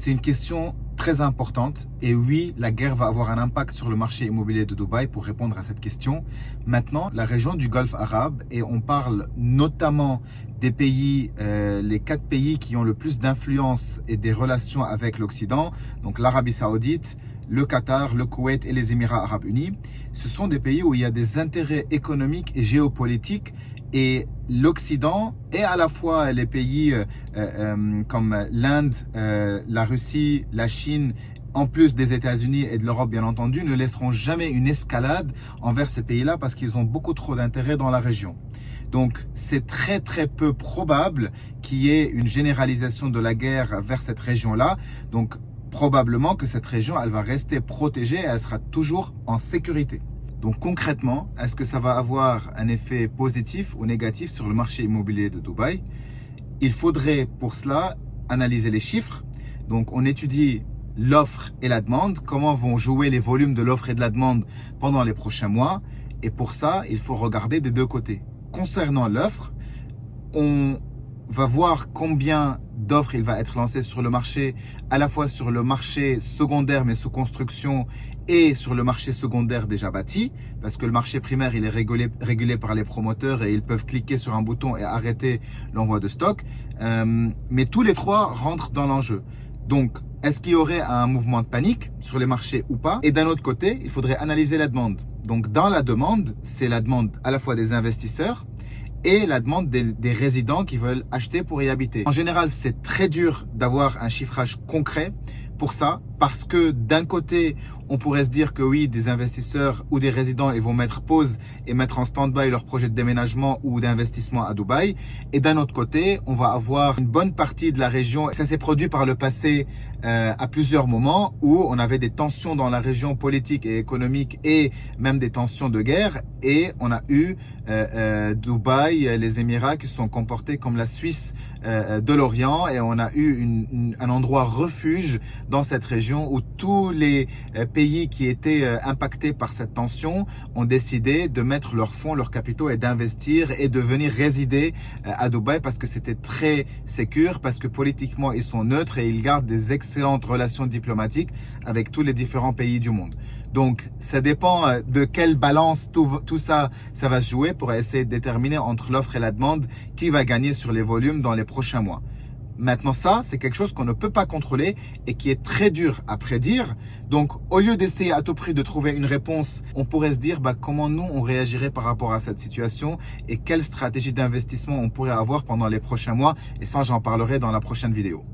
C'est une question très importante et oui, la guerre va avoir un impact sur le marché immobilier de Dubaï pour répondre à cette question. Maintenant, la région du Golfe arabe, et on parle notamment des pays, les 4 pays qui ont le plus d'influence et des relations avec l'Occident, donc l'Arabie Saoudite, le Qatar, le Koweït et les Émirats Arabes Unis. Ce sont des pays où il y a des intérêts économiques et géopolitiques. Et l'Occident et à la fois les pays comme l'Inde, la Russie, la Chine, en plus des États-Unis et de l'Europe bien entendu, ne laisseront jamais une escalade envers ces pays-là parce qu'ils ont beaucoup trop d'intérêt dans la région. Donc c'est très peu probable qu'il y ait une généralisation de la guerre vers cette région-là. Donc probablement que cette région, elle va rester protégée et elle sera toujours en sécurité. Donc concrètement, est-ce que ça va avoir un effet positif ou négatif sur le marché immobilier de Dubaï? Il faudrait pour cela analyser les chiffres. Donc on étudie l'offre et la demande, comment vont jouer les volumes de l'offre et de la demande pendant les prochains mois. Et pour ça, il faut regarder des deux côtés. Concernant l'offre, on va voir combien d'offres il va être lancé sur le marché, à la fois sur le marché secondaire mais sous construction et sur le marché secondaire déjà bâti, parce que le marché primaire il est régulé par les promoteurs et ils peuvent cliquer sur un bouton et arrêter l'envoi de stock. Mais tous les trois rentrent dans l'enjeu. Donc, est-ce qu'il y aurait un mouvement de panique sur les marchés ou pas? Et d'un autre côté, il faudrait analyser la demande. Donc, dans la demande, c'est la demande à la fois des investisseurs et la demande des résidents qui veulent acheter pour y habiter. En général, c'est très dur d'avoir un chiffrage concret pour ça, parce que d'un côté, on pourrait se dire que oui, des investisseurs ou des résidents, ils vont mettre pause et mettre en stand-by leur projet de déménagement ou d'investissement à Dubaï. Et d'un autre côté, on va avoir une bonne partie de la région. Ça s'est produit par le passé à plusieurs moments où on avait des tensions dans la région politique et économique et même des tensions de guerre. Et on a eu Dubaï, les Émirats qui se sont comportés comme la Suisse de l'Orient, et on a eu un endroit refuge dans cette région où tous les pays qui étaient impactés par cette tension ont décidé de mettre leurs fonds, leurs capitaux et d'investir et de venir résider à Dubaï parce que c'était très sécure, parce que politiquement ils sont neutres et ils gardent des excellentes relations diplomatiques avec tous les différents pays du monde. Donc ça dépend de quelle balance tout ça va se jouer pour essayer de déterminer entre l'offre et la demande qui va gagner sur les volumes dans les prochains mois. Maintenant, ça, c'est quelque chose qu'on ne peut pas contrôler et qui est très dur à prédire. Donc, au lieu d'essayer à tout prix de trouver une réponse, on pourrait se dire comment nous, on réagirait par rapport à cette situation et quelle stratégie d'investissement on pourrait avoir pendant les prochains mois. Et ça, j'en parlerai dans la prochaine vidéo.